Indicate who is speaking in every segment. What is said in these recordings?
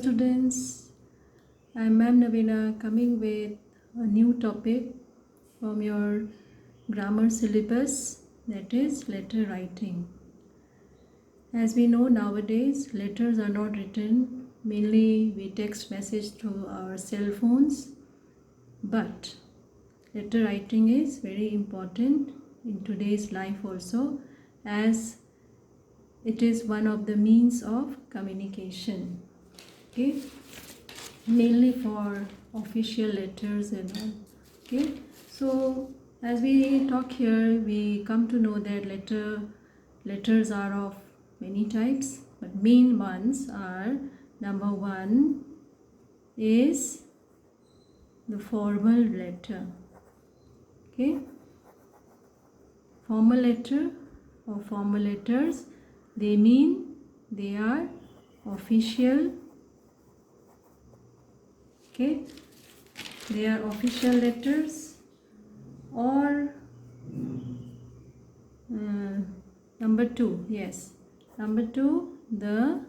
Speaker 1: students, I am Ma'am NABINA coming with a new topic from your grammar syllabus, that is letter writing. As we know nowadays, letters are not written, mainly we text message through our cell phones, but letter writing is very important in today's life also, as it is one of the means of communication. Okay, mainly for official letters and all. Okay, so as we talk here, we come to know that letters are of many types, but main ones are: number one is the formal letter. Okay, formal letter or formal letters, they mean they are official. Okay, they are official letters. Or number two, yes, number two, the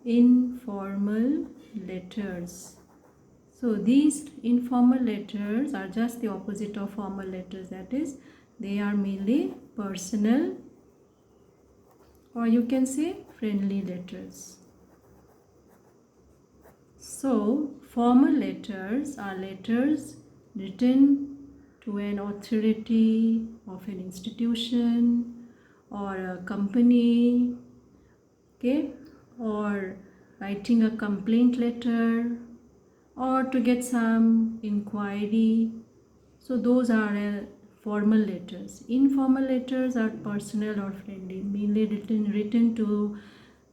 Speaker 1: informal letters. So these informal letters are just the opposite of formal letters, that is, they are mainly personal, or you can say friendly letters. So formal letters are letters written to an authority of an institution or a company, okay, or writing a complaint letter, or to get some inquiry. So those are formal letters. Informal letters are personal or friendly, mainly written to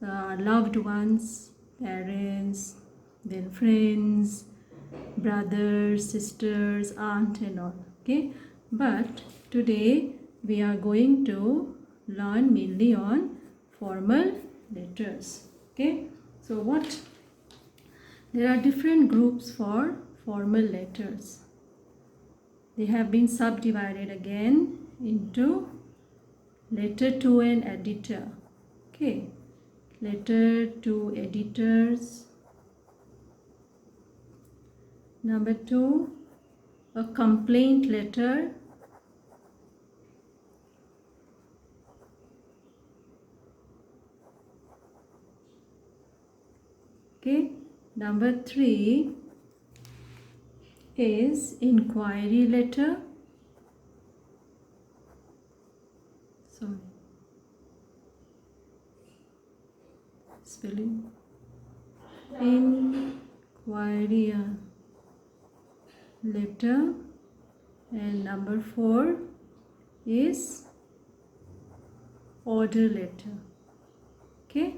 Speaker 1: loved ones, parents, then friends, brothers, sisters, aunt and all. Okay, but today we are going to learn mainly on formal letters. Okay, so there are different groups for formal letters. They have been subdivided again into letter to an editor. Okay, letter to editors. Number two, a complaint letter. Okay, number three is inquiry letter. Sorry, spelling. Inquiry letter. And number four is order letter. Okay,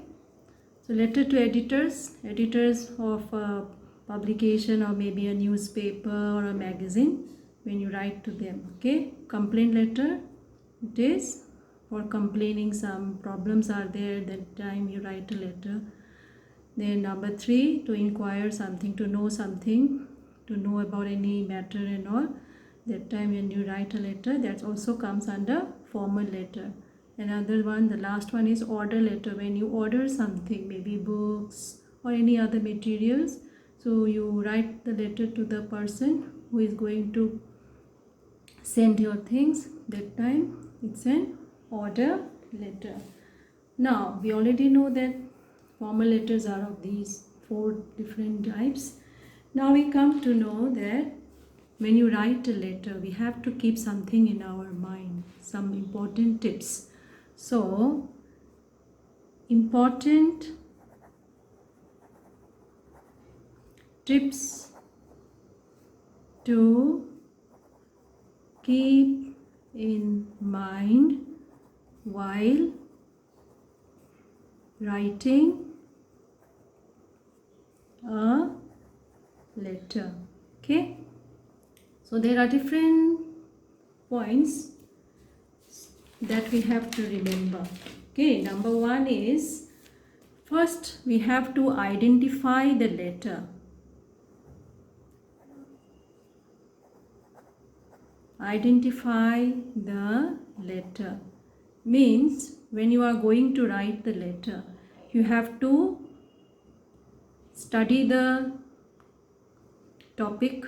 Speaker 1: so letter to editors of a publication or maybe a newspaper or a magazine, when you write to them. Okay, complaint letter, it is for complaining some problems are there, that time you write a letter. Then number three, to inquire something, to know something, to know about any matter and all, that time when you write a letter, that also comes under formal letter. Another one, the last one, is order letter, when you order something, maybe books or any other materials. So you write the letter to the person who is going to send your things, that time it's an order letter. Now we already know that formal letters are of these four different types. Now we come to know that when you write a letter, we have to keep something in our mind, some important tips. So, important tips to keep in mind while writing a letter. Okay, so there are different points that we have to remember. Okay, number one is, first we have to identify the letter. Identify the letter means when you are going to write the letter, you have to study the topic,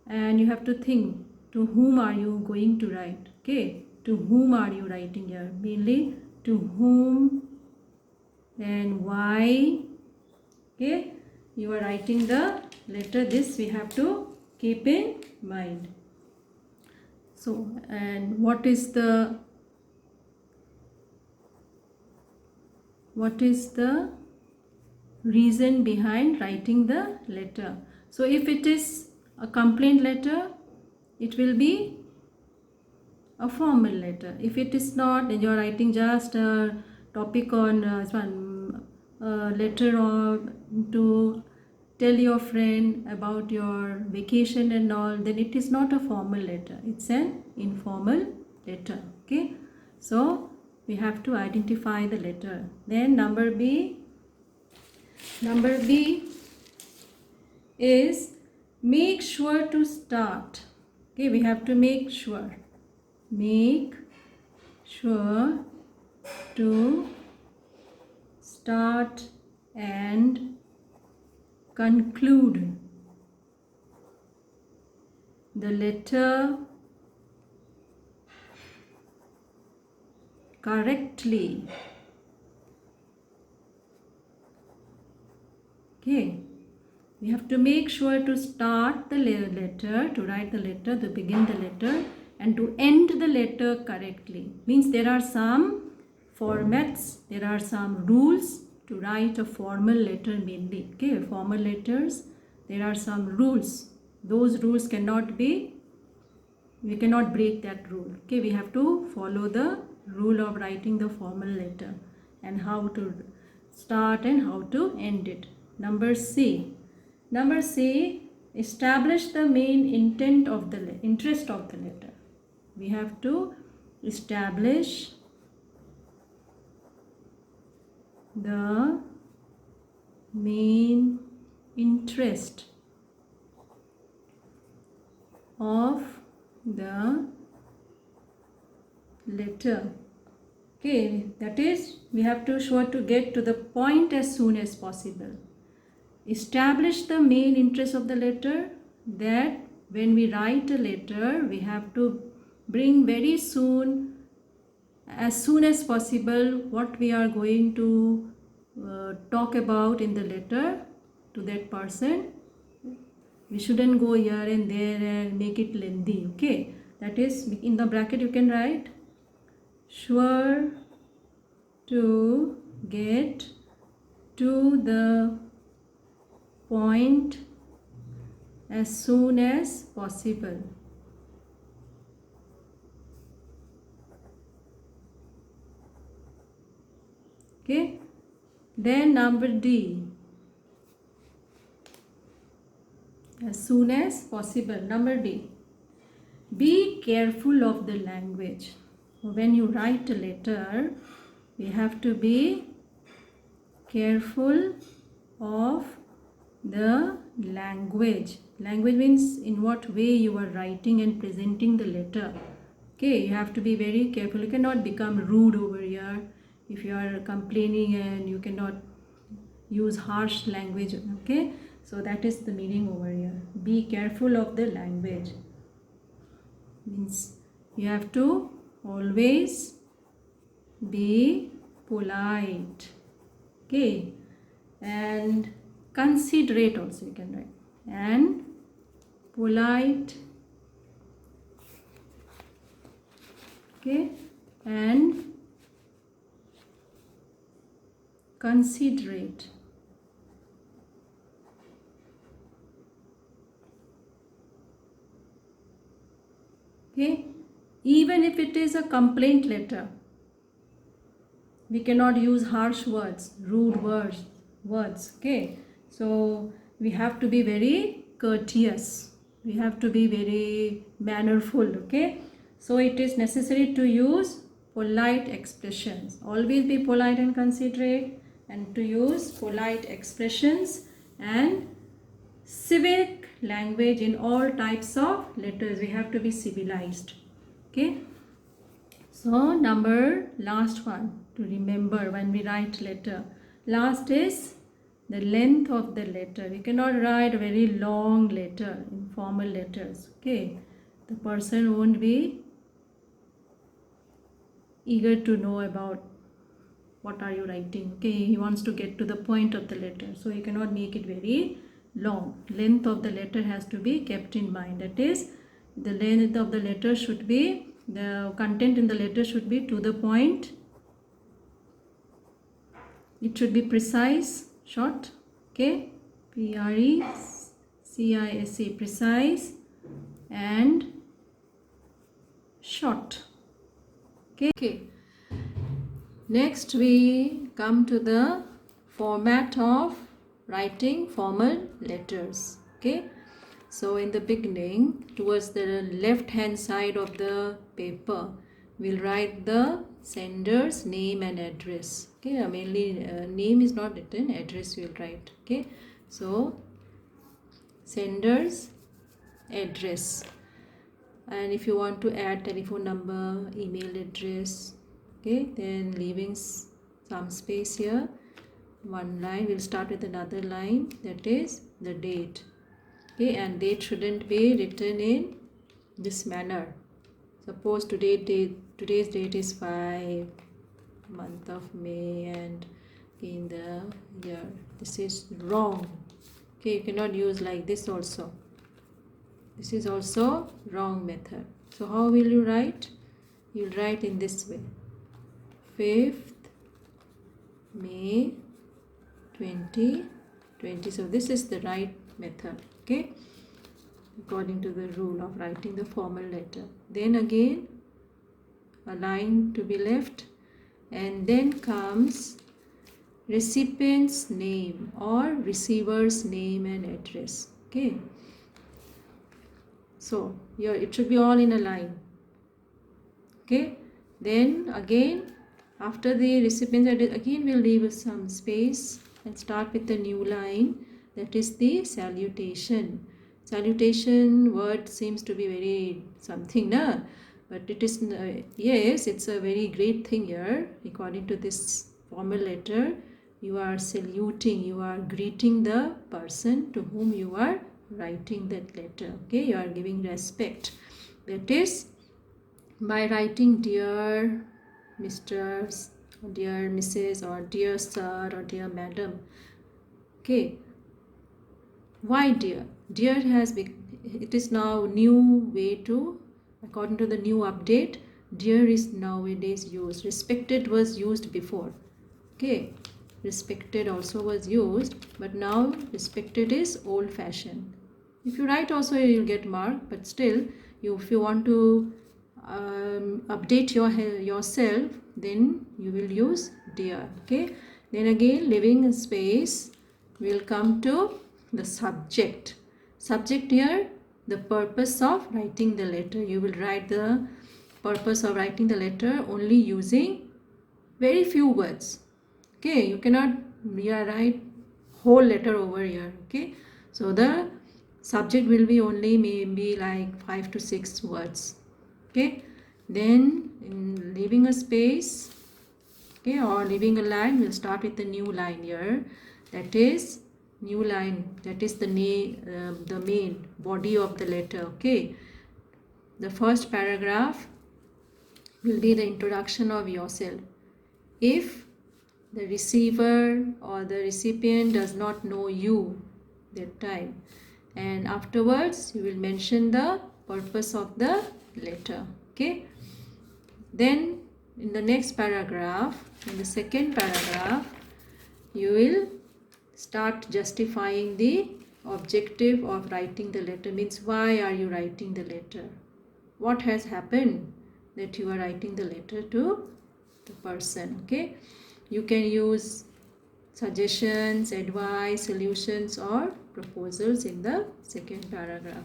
Speaker 1: and you have to think to whom are you going to write. Okay, to whom are you writing here? Mainly to whom and why. Okay, you are writing the letter. This we have to keep in mind. So, and what is the reason behind writing the letter? So if it is a complaint letter, it will be a formal letter. If it is not, then you are writing just a topic on letter or to tell your friend about your vacation and all, then it is not a formal letter, it's an informal letter. Okay, so we have to identify the letter. Then number B is make sure to start. Okay, we have to make sure to start and conclude the letter correctly. Okay, we have to make sure to start the letter, to write the letter, to begin the letter, and to end the letter correctly. Means there are some formats, there are some rules to write a formal letter mainly. Okay, formal letters, there are some rules. Those rules cannot be, we cannot break that rule. Okay, we have to follow the rule of writing the formal letter and how to start and how to end it. Number C, establish the main intent of the interest of the letter. We have to establish the main interest of the letter. Okay, that is, we have to sure to get to the point as soon as possible. Establish the main interest of the letter, that when we write a letter, we have to bring very soon, as soon as possible, what we are going to talk about in the letter to that person. We shouldn't go here and there and make it lengthy. Okay, that is, in the bracket you can write sure to get to the point as soon as possible. Okay, then number D, as soon as possible. Number D, be careful of the language. When you write a letter, we have to be careful of the language. Language means in what way you are writing and presenting the letter. Okay, you have to be very careful. You cannot become rude over here. If you are complaining and you cannot use harsh language. Okay, so that is the meaning over here. Be careful of the language. Means you have to always be polite. Okay, and considerate also you can write, and polite, okay, and considerate. Okay, even if it is a complaint letter, we cannot use harsh words, rude words. Okay, so we have to be very courteous, we have to be very mannerful. Okay, so it is necessary to use polite expressions. Always be polite and considerate, and to use polite expressions and civic language in all types of letters. We have to be civilized. Okay, so number last one to remember when we write letter, last is the length of the letter. You cannot write a very long letter in formal letters. Okay, the person won't be eager to know about what are you writing. Okay, he wants to get to the point of the letter, so you cannot make it very long. Length of the letter has to be kept in mind. That is, the length of the letter should be, the content in the letter should be to the point. It should be precise, short. Okay, PRECISE, precise and short. Okay. Next we come to the format of writing formal letters. Okay, so in the beginning, towards the left hand side of the paper, we'll write the sender's name and address. Okay, mainly name is not written, address we'll write. Okay, so sender's address, and if you want to add telephone number, email address, okay, then leaving some space here, one line, we'll start with another line, that is the date. Okay, and date shouldn't be written in this manner. Suppose today's date is 5 month of May and in the year. This is wrong. Okay, you cannot use like this also. This is also wrong method. So how will you write? You'll write in this way. 5th May 2020. So this is the right method. Okay, according to the rule of writing the formal letter. Then again a line to be left, and then comes recipient's name or receiver's name and address. Okay, so here it should be all in a line. Okay, then again after the recipient's address, again we'll leave some space and start with the new line, that is the salutation. Salutation word seems to be very something, na? But it is, yes, it's a very great thing here. According to this formal letter, you are saluting, you are greeting the person to whom you are writing that letter. Okay, you are giving respect. That is by writing dear Mr., dear Mrs., or dear sir, or dear madam. Okay, why dear? Dear it is now new way to, according to the new update, dear is nowadays used. Respected was used before. Okay, respected also was used, but now respected is old fashioned. If you write also, you will get mark, but still if you want to update yourself, then you will use dear. Okay, then again leaving a space, we'll come to the subject. Subject here, the purpose of writing the letter. You will write the purpose of writing the letter only using very few words. Okay, you cannot write whole letter over here. Okay, so the subject will be only maybe like 5 to 6 words. Okay, then in leaving a space, okay, or leaving a line, we'll start with the new line here. That is new line, that is the main body of the letter. Okay, the first paragraph will be the introduction of yourself. If the receiver or the recipient does not know you that time, and afterwards you will mention the purpose of the letter. Okay, then in the next paragraph, in the second paragraph, you will start justifying the objective of writing the letter. Means why are you writing the letter, what has happened that you are writing the letter to the person. Okay, you can use suggestions, advice, solutions, or proposals in the second paragraph.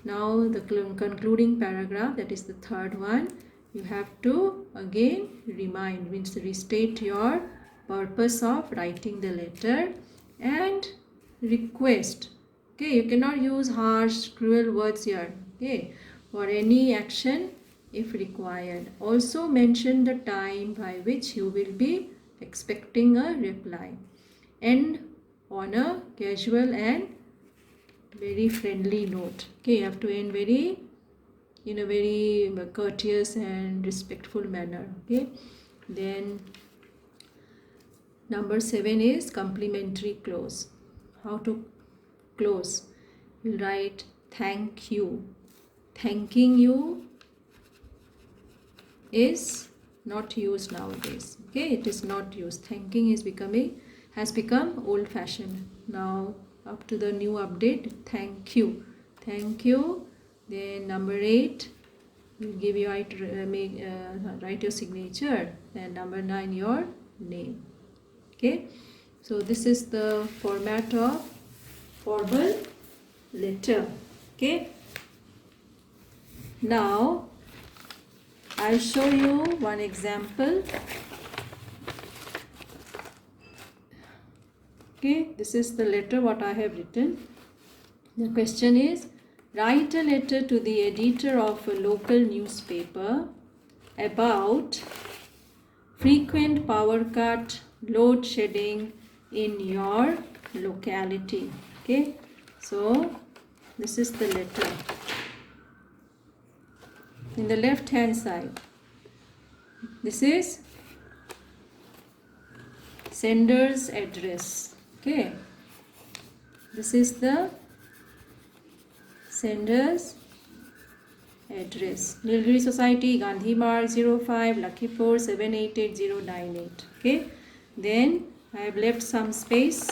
Speaker 1: Now the concluding paragraph, that is the third one, you have to again remind, means restate your purpose of writing the letter and request. Okay, you cannot use harsh, cruel words here. Okay, for any action if required. Also mention the time by which you will be expecting a reply. End on a casual and very friendly note. Okay, you have to end in a very courteous and respectful manner. Okay, then number 7 is complimentary close. How to close? You write thank you. Thanking you is not used nowadays. Okay, it is not used. Thanking has become old fashioned. Now up to the new update, thank you. Thank you. Then number 8, will give you write your signature, and number 9 your name. Okay, so this is the format of formal letter. Okay, now I'll show you one example. Okay, this is the letter what I have written. The question is, write a letter to the editor of a local newspaper about frequent power cut, load shedding in your locality. Okay, so this is the letter. In the left hand side, this is sender's address. Okay, this is the sender's address. Nilgiri Society, Gandhi Marg 05, Lakhimpur 788098. Okay, then I have left some space.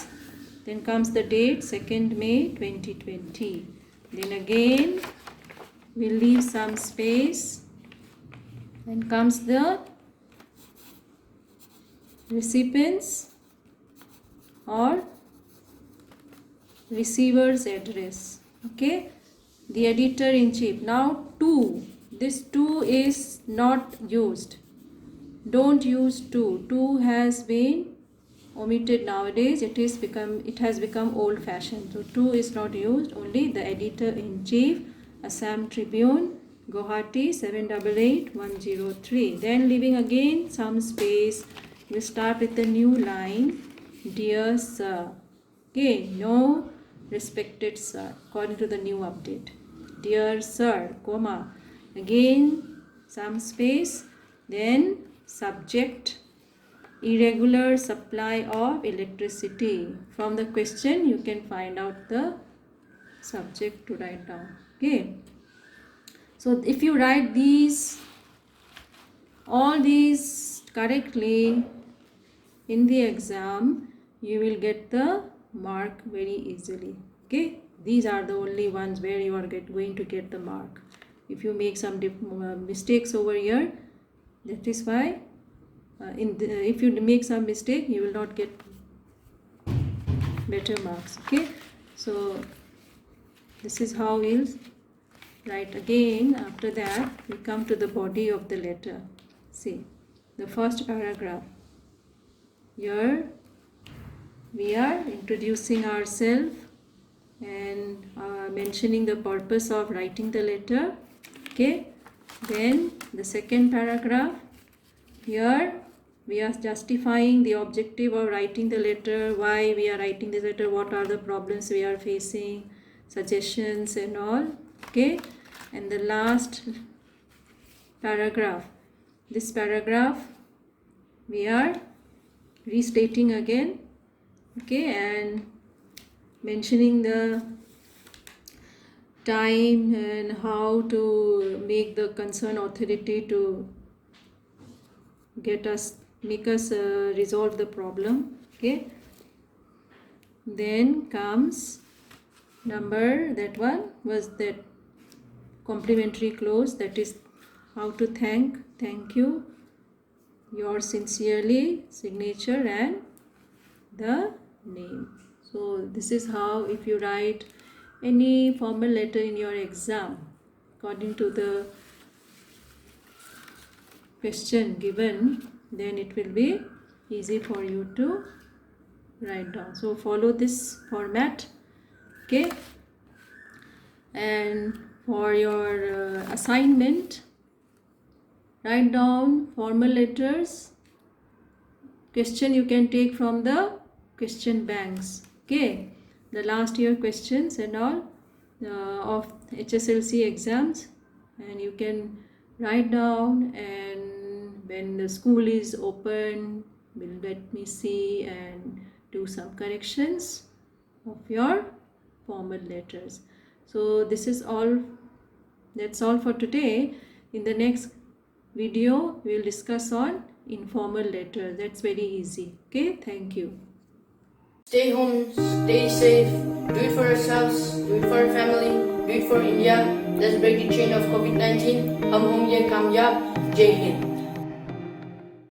Speaker 1: Then comes the date, 2nd May 2020. Then again we'll leave some space. Then comes the recipient's or receiver's address. Okay, the editor-in-chief. Now 2, this 2 is not used. Don't use 2. 2 has been omitted nowadays. It has become old fashioned. So 2 is not used. Only the editor-in-chief, Assam Tribune, Guwahati 788103. Then leaving again some space, we start with the new line, dear sir. Okay, no respected sir, according to the new update. Dear sir, comma, again some space, then subject, irregular supply of electricity. From the question you can find out the subject to write down. Okay, so if you write all these correctly in the exam, you will get the mark very easily. Okay, these are the only ones where you are going to get the mark. If you make some mistakes over here, that is why if you make some mistake, you will not get better marks. Okay, so this is how we'll write. Again, after that we come to the body of the letter. See the first paragraph. Here we are introducing ourselves and mentioning the purpose of writing the letter. Okay, then the second paragraph, here we are justifying the objective of writing the letter, why we are writing the letter, what are the problems we are facing, suggestions and all. Okay, and the last paragraph, this paragraph we are restating again. Okay, and mentioning the time and how to make the concerned authority to make us resolve the problem. Okay, then comes that one was that complimentary close, that is how to thank you, yours sincerely, signature and the name. So this is how, if you write any formal letter in your exam according to the question given, then it will be easy for you to write down. So follow this format. Okay, and for your assignment, write down formal letters. Question you can take from the question banks. Okay, the last year questions and all of HSLC exams, and you can write down, and when the school is open, will let me see and do some corrections of your formal letters. So this is all, that's all for today. In the next video we will discuss on informal letters. That's very easy. Okay, thank you.
Speaker 2: Stay home, stay safe, do it for yourselves, do it for your family, do it for India. Let's break the chain of COVID-19. Hum hum ye kamyab. Jai Hind.